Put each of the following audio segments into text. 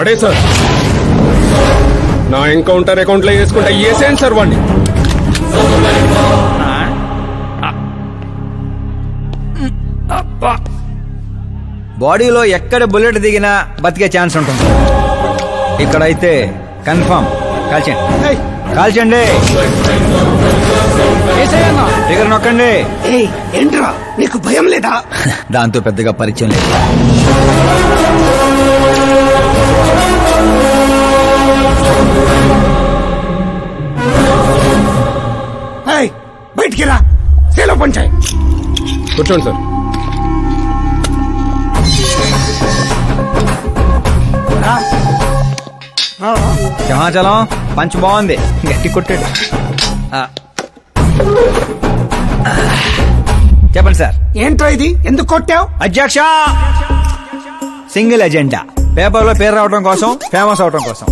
వాడే సార్. నా encounter account లో వేసుకుంటా వేసేయండి సార్ వాడిని. బాడీలో ఎక్కడ బుల్లెట్ దిగినా బతికే ఛాన్స్ ఉంటుంది. ఇక్కడైతే కన్ఫర్మ్. కాల్చండి, కాల్చండి, దగ్గర నొక్కండి. ఏంట్రా నీకు భయం లేదా? దాంతో పెద్దగా పరిచయం లేదు. బయటికి రా, సేలో పంచాయి. కూర్చోండి సార్. సింహాచలం పంచ్ బాగుంది, గట్టి కొట్టాడు. చెప్పండి సార్. ఏంట్రా ఇది, ఎందుకు కొట్టావు? అధ్యక్ష, సింగిల్ ఎజెండా. పేపర్ లో పేరు రావడం కోసం, ఫేమస్ అవడం కోసం.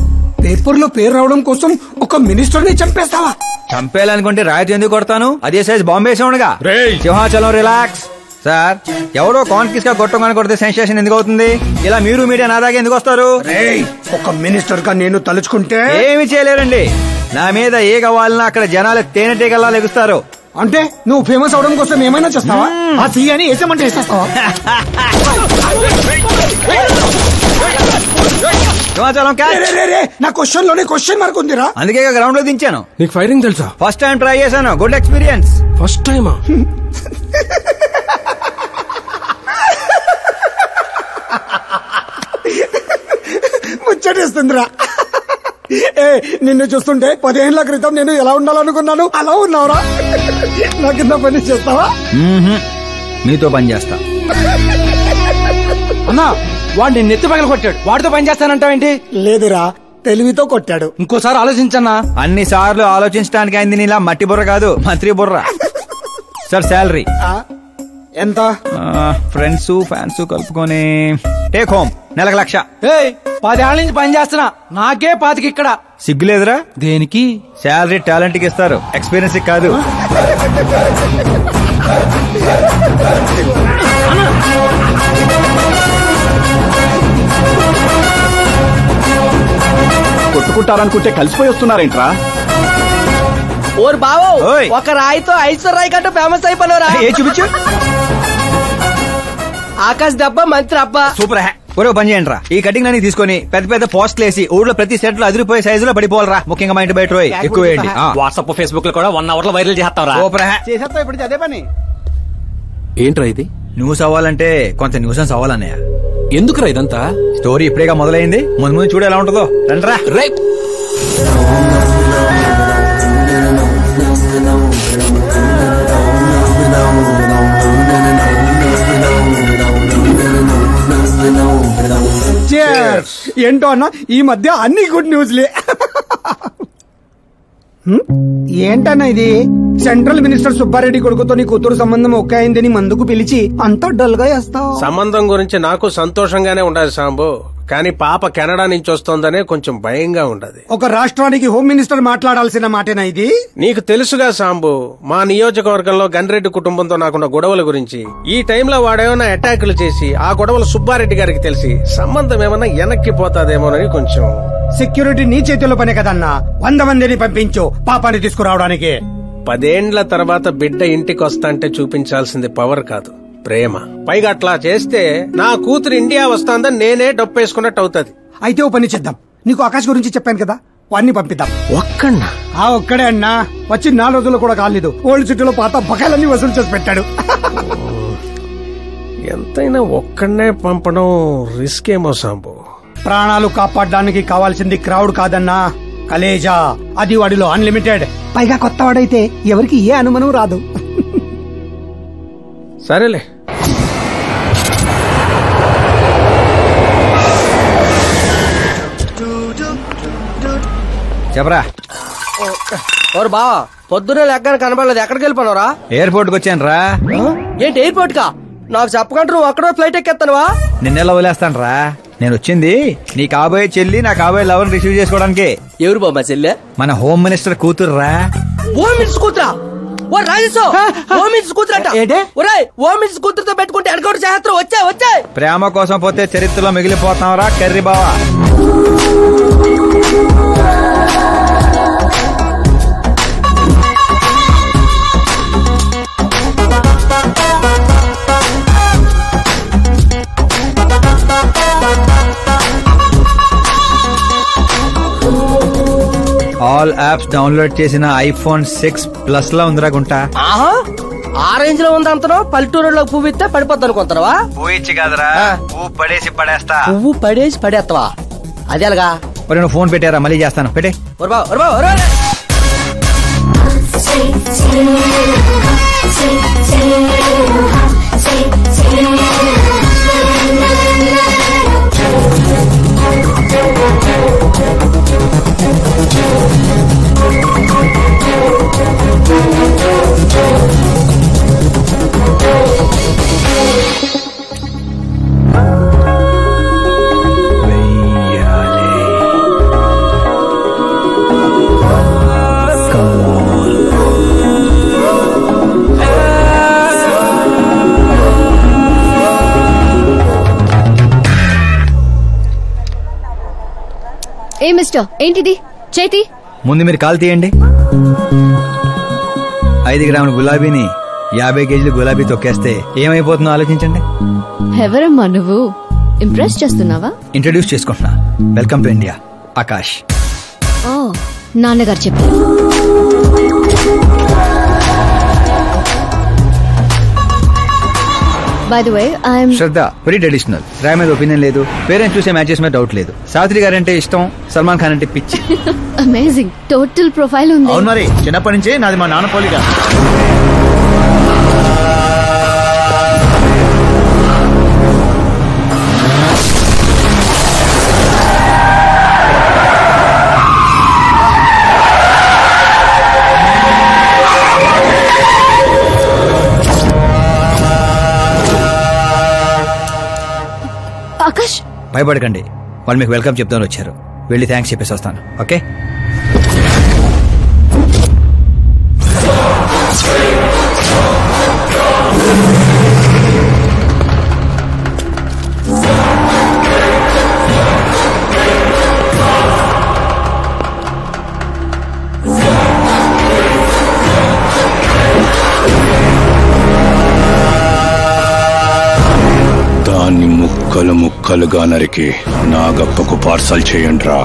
పేపర్ లో పేరు రావడం కోసం ఒక మినిస్టర్ ని చంపేస్తావా? చంపేయాలనుకుంటే రాయితీ ఎందుకు కొడతాను? అదే సైజ్ బాంబే సౌండ్గా. సింహాచలం రిలాక్స్. సార్, ఎవడో కాన్ఫిస్ గా కొట్టగానే కొడితే సెన్సేషన్ ఎందుకు అవుతుంది? ఇలా మీరు మీడియా నా దాకా ఎందుకు వస్తారు? ఒక మినిస్టర్ గా నేను తలుచుకుంటే ఏమి చేయలేరండి. నా మీద ఏ కావాలన్నా అక్కడ జనాలు తేనెటీగల్లా లెగుస్తారు. అంటే నువ్వు ఫేమస్ అవడం కోసం ఏమైనా చేస్తావా? ఆ సీఎని వేసేమంటే వేసేస్తావా? నా క్వశ్చన్ లోనే క్వశ్చన్ మార్క్ ఉందిరా, అందుకే గ్రౌండ్ లో దించాను. నీకు ఫైరింగ్ తెలుసా? ఫస్ట్ టైం ట్రై చేశాను, గుడ్ ఎక్స్పీరియన్స్. ఫస్ట్ టైమా? ముచ్చటేస్తుందిరా. నిన్ను చూస్తుంటే 10 ఏళ్ల క్రితం నేను ఎలా ఉండాలనుకున్నాను అలా ఉన్నావురా. నా కింద పని చేస్తావా? మీతో పని చేస్తా. అన్నా, వాడిని నెత్తి పగల కొట్టాడు, వాడితో పని చేస్తానంటావేంటి? లేదురా, తెలివితో కొట్టాడు. ఇంకోసారి ఆలోచించన్నా. అన్ని సార్లు ఆలోచించడానికి అయింది నీలా మట్టి బుర్ర కాదు, మంత్రి బుర్ర. సార్, శాలరీ ఎంత? ఫ్రెండ్స్ ఫ్యాన్స్ కలుపుకొని టేక్ హోమ్ నెలకు 1,00,000. 10 ఏళ్ల నుంచి పని చేస్తున్నా, నాకే 25 ఇక్కడ. సిగ్గులేదురా? దేనికి? శాలరీ టాలెంట్ కి ఇస్తారు, ఎక్స్పీరియన్స్ కాదు. కొట్టుకుంటారనుకుంటే కలిసిపోయి వస్తున్నారేంట్రా? ఓరు బావో, ఒక రాయితో ఐశ్వర్ రాయ్ కంటే ఫేమస్ అయిపోయినరా? ఏ చూపించు. ఆకాశ్ దెబ్బ, మంత్రి అబ్బా. సూపర్. ఒరే పని చేయండి రా, ఈ కటింగ్ అన్ని తీసుకొని పెద్ద పెద్ద పోస్టులు వేసి ఊళ్ళో ప్రతి సెట్ లో అదిరిపోయే సైజులో పడిపోవాలరా. ముఖ్యంగా మా ఇంటి బయట ఎక్కువ వేయండి. వాట్సాప్ ఫేస్బుక్ లో కూడా 1 అవర్ లో వైరల్ చేస్తారా? చేసేస్తా ఇప్పుడు అదే పని. ఏంట్రా ఇది? న్యూస్ అవ్వాలంటే కొంత న్యూసెన్స్ అవ్వాలన్నయ్య. ఎందుకురా ఇదంతా? స్టోరీ ఇప్పుడేగా మొదలైంది, ముందు ముందు చూడు ఎలా ఉంటుందో. రండ్రా. ఏంటో అన్న, ఈ మధ్య అన్ని గుడ్ న్యూస్లే. ఏంటన్నా ఇది? సెంట్రల్ మినిస్టర్ సుబ్బారెడ్డి కొడుకుతో నీ కూతురు సంబంధం ఒకే అయిందని మందుకు పిలిచి అంతా డల్ గా వేస్తావు. సంబంధం గురించి నాకు సంతోషంగానే ఉండదు సాంబు, కానీ పాప కెనడా నుంచి వస్తోందనే కొంచెం భయంగా ఉండదు. ఒక రాష్ట్రానికి హోమ్ మినిస్టర్ మాట్లాడాల్సిన మాటేనా ఇది? నీకు తెలుసుగా సాంబు, మా నియోజకవర్గంలో గన్రెడ్డి కుటుంబంతో నాకున్న గొడవల గురించి. ఈ టైంలో వాడేమైనా అటాకులు చేసి ఆ గొడవలు సుబ్బారెడ్డి గారికి తెలిసి సంబంధం ఏమైనా వెనక్కి పోతాదేమోనని కొంచెం. సెక్యూరిటీ నీ చేతిలో పనే కదన్నా, 100 మందిని పంపించు పాపాన్ని తీసుకురావడానికి. 10 ఏండ్ల తర్వాత బిడ్డ ఇంటికి వస్తాంటే చూపించాల్సింది పవర్ కాదు, ప్రేమ. పైగా అట్లా చేస్తే నా కూతురు ఇండియా వస్తాందని నేనే డప్పేసుకున్నట్టు అవుతుంది. అయితే ఓ పని చేద్దాం, నీకు ఆకాశ్ గురించి చెప్పాను కదా, వాడిని పంపిద్దాం. ఒక్కన్నా? ఒక్కడే అన్నా, వచ్చి 4 రోజులు కూడా కాలేదు, ఓల్డ్ సిటీలో పాత బకాయిలన్నీ వసూలు చేసి పెట్టాడు. ఎంతైనా ఒక్కడనే పంపడం రిస్క్ ఏమో సాంబు. ప్రాణాలు కాపాడడానికి కావాల్సింది క్రౌడ్ కాదన్నా, కలేజా. అది వాడిలో అన్లిమిటెడ్. పైగా కొత్త వాడైతే ఎవరికి ఏ అనుమానం రాదు. సరేలే. చెప్పరా. ఓరు బావా, పొద్దునే లెక్కన కనబడలేదు, ఎక్కడికి వెళ్ళిపోనరా? ఎయిర్పోర్ట్ కి వచ్చాను రా. ఏంటి ఎయిర్పోర్ట్ కా? నాకు చెప్పకుండా నువ్వు అక్కడో ఫ్లైట్ ఎక్కేస్తానువా? నిన్నెలా వదిలేస్తాను రా. నేను వచ్చింది నీ కాబోయే చెల్లి, నా కాబోయే లవర్ రిసీవ్ చేసుకోవడానికి. ఎవరు బాబా చెల్లె? మన హోమ్ మినిస్టర్ కూతురు రా. హోమ్ మినిస్టర్ కూతురా? ఓ రాజేశో ఓమిన్స్ కూతురట ఒరేయ్ ఓమిన్స్ కూతురుతో పెట్టుకుంటే ఎడగొడు చేస్తారు వచ్చే ప్రేమ కోసం పోతే చరిత్రలో మిగిలిపోతాంరా కర్రీ బావా. ఆల్ యాప్స్ డౌన్లోడ్ చేసిన ఐఫోన్ 6 Plus లో ఉందిరా గుంట. ఆ రేంజ్ లో ఉంది అంతనో పల్లెటూరులో పువ్వు ఇస్తే పడిపోద్ది అనుకుంటారా? పువ్వు ఇచ్చి కాదురా, పువ్వు పడేసి పడేస్తా. పువ్వు పడేసి పడేస్తావా? అదే అలాగా. నువ్వు ఫోన్ పెట్టారా, మళ్ళీ చేస్తాను పెట్టే. ఏ మిస్టర్, ఏంటిది చేతి? ముందు మీరు కాల్ తీయండి. 5 గ్రాముల గులాబీని 50 కేజీలు గులాబీ తొక్కేస్తే ఏమైపోతుందో ఆలోచించండి. ఎవరమ్మా నువ్వు? ఇంప్రెస్ చేస్తున్నావా? ఇంట్రడ్యూస్ చేసుకుంటున్నా. Welcome to India, Akash. Oh, నాన్నగారు చెప్పారు. By the way, I'm Shraddha. Very traditional. Rai మీద ఒపీనియన్ లేదు, పేరెంట్స్ చూసే మ్యాచెస్ మీద డౌట్ లేదు. సావిత్రి గారు అంటే ఇష్టం, సల్మాన్ ఖాన్ అంటే పిచ్చి. అమేజింగ్, టోటల్ ప్రొఫైల్ ఉంది. అవును మరి, చిన్నప్పటి నుంచి నాది మా నాన్న పోలిగా. ఆకాష్, భయపడకండి, వాళ్ళు మీకు వెల్కమ్ చెప్తాను వచ్చారు. వెళ్ళి థ్యాంక్స్ చెప్పేసి వస్తాను. ఓకే? దాన్ని ముక్కలు ముక్కలుగా నరికి నాగప్పకు పార్సల్ చేయండి రా.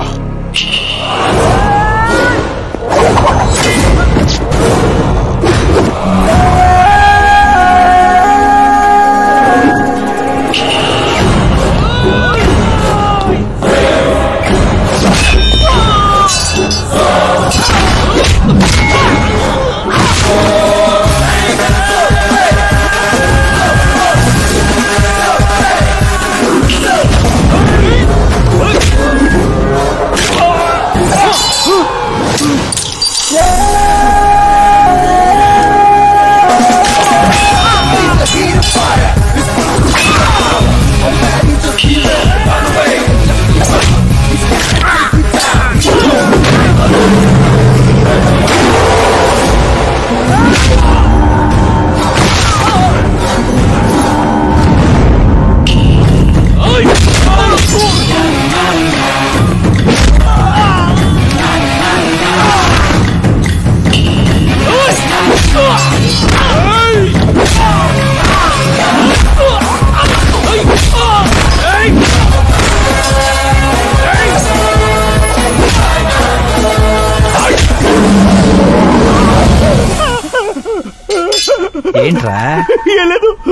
ఏంట్రా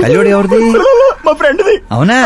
కల్లుడు ఎవరిది? మా ఫ్రెండ్ది. అవునా?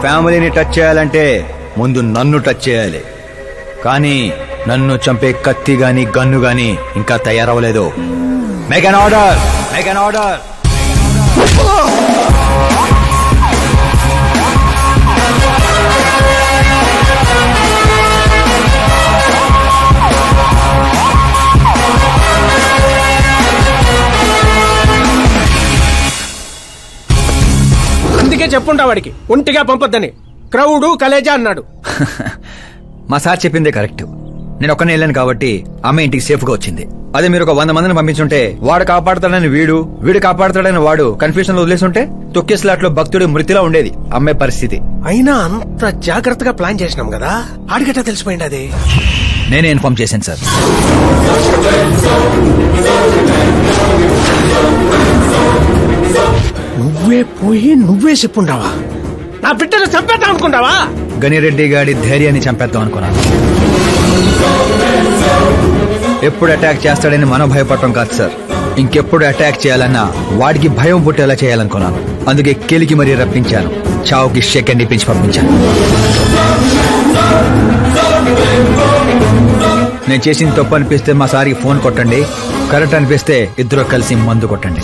ఫ్యామిలీని టచ్ చేయాలంటే ముందు నన్ను టచ్ చేయాలి. కానీ నన్ను చంపే కత్తి గాని గన్ను గాని ఇంకా తయారవలేదు. Make an order, make an order. అందుకే చెప్పుంటా వాడికి ఒంటిగా పంపొద్దని. క్రౌడు కలేజా అన్నాడు. మా సార్ చెప్పిందే కరెక్ట్. నేను ఒక్కనే వెళ్ళాను కాబట్టి అమ్మ ఇంటికి సేఫ్ గా వచ్చింది. అదే మీరు ఒక 100 మందిని పంపించుంటే వాడు కాపాడతాడని వీడు కాపాడతాడని వాడు కన్ఫ్యూజన్ లో వదిలేసుంటే తొక్కేస్లాట్లో భక్తుడు మృతిలా ఉండేది అమ్మాయి పరిస్థితి. అయినా అంత జాగ్రత్తగా ప్లాన్ చేసినాం కదా, ఆడిగట్టా తెలిసిపోయింది. అది నేనే ఇన్ఫార్మ్ చేశాను సార్. నువ్వే పోయి నువ్వే చెప్పుంటావా? నా బిడ్డను చంపేద్దాం అనుకుంటావా? గనిరెడ్డి గాడి ధైర్యాన్ని చంపేద్దాం అనుకున్నాను. ఎప్పుడు అటాక్ చేస్తాడని మనం భయపడటం కాదు సార్, ఇంకెప్పుడు అటాక్ చేయాలన్నా వాడికి భయం పుట్టేలా చేయాలనుకున్నాను. అందుకే కెలికి మరీ రప్పించాను, చావుకి సెకండ్ ఇప్పించి పంపించాను. నేను చేసిన తప్పు అనిపిస్తే మా సారికి ఫోన్ కొట్టండి, కరెక్ట్ అనిపిస్తే ఇద్దరు కలిసి మందు కొట్టండి.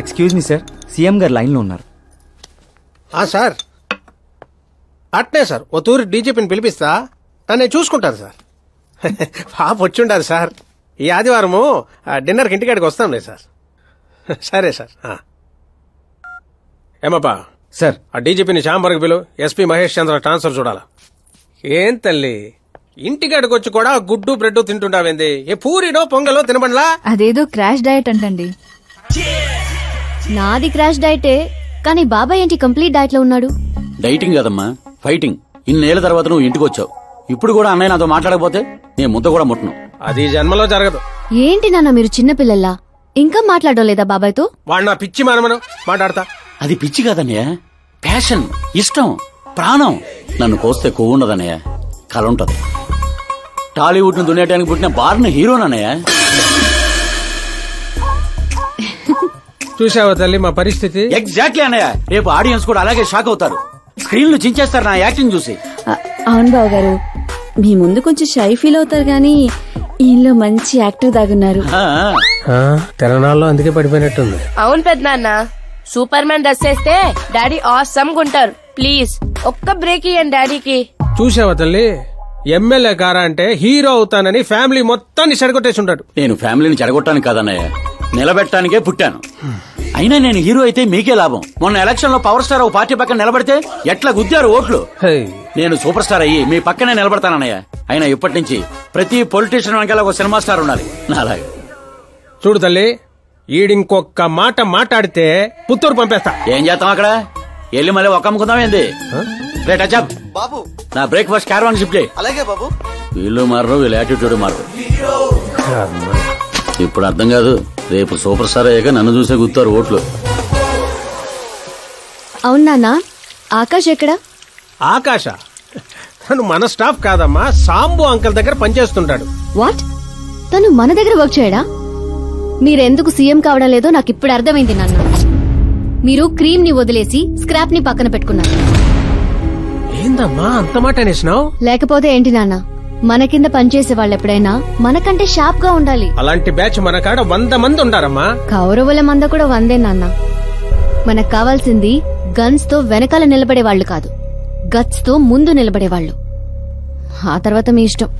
ఎక్స్క్యూజ్ మీ సార్, సీఎం గారు లైన్ లో ఉన్నారు. సార్ అట్నే సార్, ఓ తూరి డీజీపీని పిలిపిస్తా, నన్ను చూసుకుంటారు సార్. పాప వచ్చిండారు సార్. ఈ ఆదివారము డిన్నర్కి ఇంటికాడికి వస్తాంలే సార్. సరే సార్. ఏమప్పా సార్, ఆ డీజీపీని చాంబర్కి పిలు, ఎస్పీ మహేష్ చంద్ర ట్రాన్స్ఫర్ చూడాలా. ఏం తల్లి, ఇంటికాడికి వచ్చి కూడా గుడ్డు బ్రెడ్ తింటుంటావేంది? ఏ పూరినో పొంగలో తినబండ్లా? అదేదో క్రాష్ డయట్ అంటండి. నాది క్రాష్ డయటే, కానీ బాబాయ్ ఏంటి కంప్లీట్ డయట్ లో ఉన్నాడు? డైటింగ్ కదమ్మా, ఫైటింగ్. ఇన్నేళ్ల తర్వాత నువ్వు ఇంటికి వచ్చావు, ఇప్పుడు కూడా అన్నయ్య నాతో మాట్లాడకపోతే నేను ముద్ద కూడా ముట్టను. అది జన్మలో జరగదు. ఏంటి నాన్న మీరు చిన్నపిల్లల్లా ఇంకా మాట్లాడడం లేదా బాబాయ్తో? వాడు నా పిచ్చి మనమను మాట్లాడతా. అది పిచ్చి కాదన్నయ్య, ప్యాషన్, ఇష్టం, ప్రాణం. నన్ను కోస్తే కొవ్వు ఉండదన్నయ్య, కల ఉంటది. టాలీవుడ్ ను దున్నేయడానికి పుట్టిన బార్న హీరోనన్నయ్య. చూసావా తల్లి మా పరిస్థితి? ఎగ్జాక్ట్లీ అన్నయ్య, రేపు ఆడియన్స్ కూడా అలాగే షాక్ అవుతారు. స్క్రీన్లు చించేస్తారు నా యాక్టింగ్ చూసి. అవును బావ గారు, మీ ముందు కొంచెం షై ఫీల్ అవుతారు గానీ ఈయనలో మంచి యాక్టర్ దాగున్నారు. తెలంగాణలో అందుకే పడిపోయినట్టుంది. అవును పెద్దనాన్న, సూపర్ మ్యాన్ డ్రెస్ వేస్తే డాడీ ఆసమ్ గుంటారు. ప్లీజ్ ఒక్క బ్రేక్ ఇయ్యండి డాడీకి. చూసావా తల్లి, ఎమ్మెల్యే కారా అంటే హీరో అవుతానని ఫ్యామిలీ మొత్తాన్ని చెడగొట్టేసి ఉంటాడు. నేను ఫ్యామిలీని చెడగొట్టాను కాదన్నయ్య, నిలబెట్టడానికే పుట్టాను. అయినా నేను హీరో అయితే మీకే లాభం. మొన్న ఎలక్షన్ లో పవర్ స్టార్ ఒక పార్టీ పక్కన నిలబడితే ఎట్లా గుద్దారు ఓట్లు. నేను సూపర్ స్టార్ అయ్యి మీ పక్కనే నిలబడతానన్నయ్య. అయినా ఇప్పటి నుంచి ప్రతి పొలిటీషియన్ వెనకాల ఒక సినిమా స్టార్ ఉండాలి నాలాగా. చూడు తల్లి, ఈడింకొక్క మాట మాట్లాడితే పుత్తూరు పంపేస్తా. ఏం చేస్తాం అక్కడ? వెళ్ళి మళ్ళీ ఒక్క అమ్ముకుందాం ఏంది? రేట్ అచ్చాప్ బాబు, నా బ్రేక్ఫాస్ట్ క్యారవాన్ షిఫ్ట్ చేయి. అలాగే బాబు. వీళ్ళు మారరు, వీళ్ళ యాటిట్యూడ్ మారరు. ఇప్పుడు అర్థం కాదు, రేపు సూపర్ స్టార్ అయ్యాక నన్ను చూసే గుర్తారు ఓట్లు. అవునా? ఆకాష్ ఎక్కడ? ఆకాశ తను మన స్టాఫ్ కాదమ్మా, సాంబు అంకల్ దగ్గర పనిచేస్తుంటాడు. వాట్? తను మన దగ్గర వర్క్ చేయడా? మీరెందుకు సీఎం కావడం లేదో నాకు ఇప్పుడు అర్థమైంది నాన్న. మీరు క్రీమ్ ని వదిలేసి స్క్రాప్ ని పక్కన పెట్టుకున్నారు. ఏందమ్మా అంత మాట అనేసినావు? లేకపోతే ఏంటి నాన్న, మన కింద పనిచేసే వాళ్ళు ఎప్పుడైనా మనకంటే షార్ప్ గా ఉండాలి. అలాంటి బ్యాచ్ మన కాడ 100 మంది ఉండారమ్మా. కౌరవుల మంద కూడా 100 నాన్న. మనకు కావాల్సింది గన్స్ తో వెనకాల నిలబడే వాళ్ళు కాదు, గట్స్ తో ముందు నిలబడే వాళ్ళు. ఆ తర్వాత మీ ఇష్టం.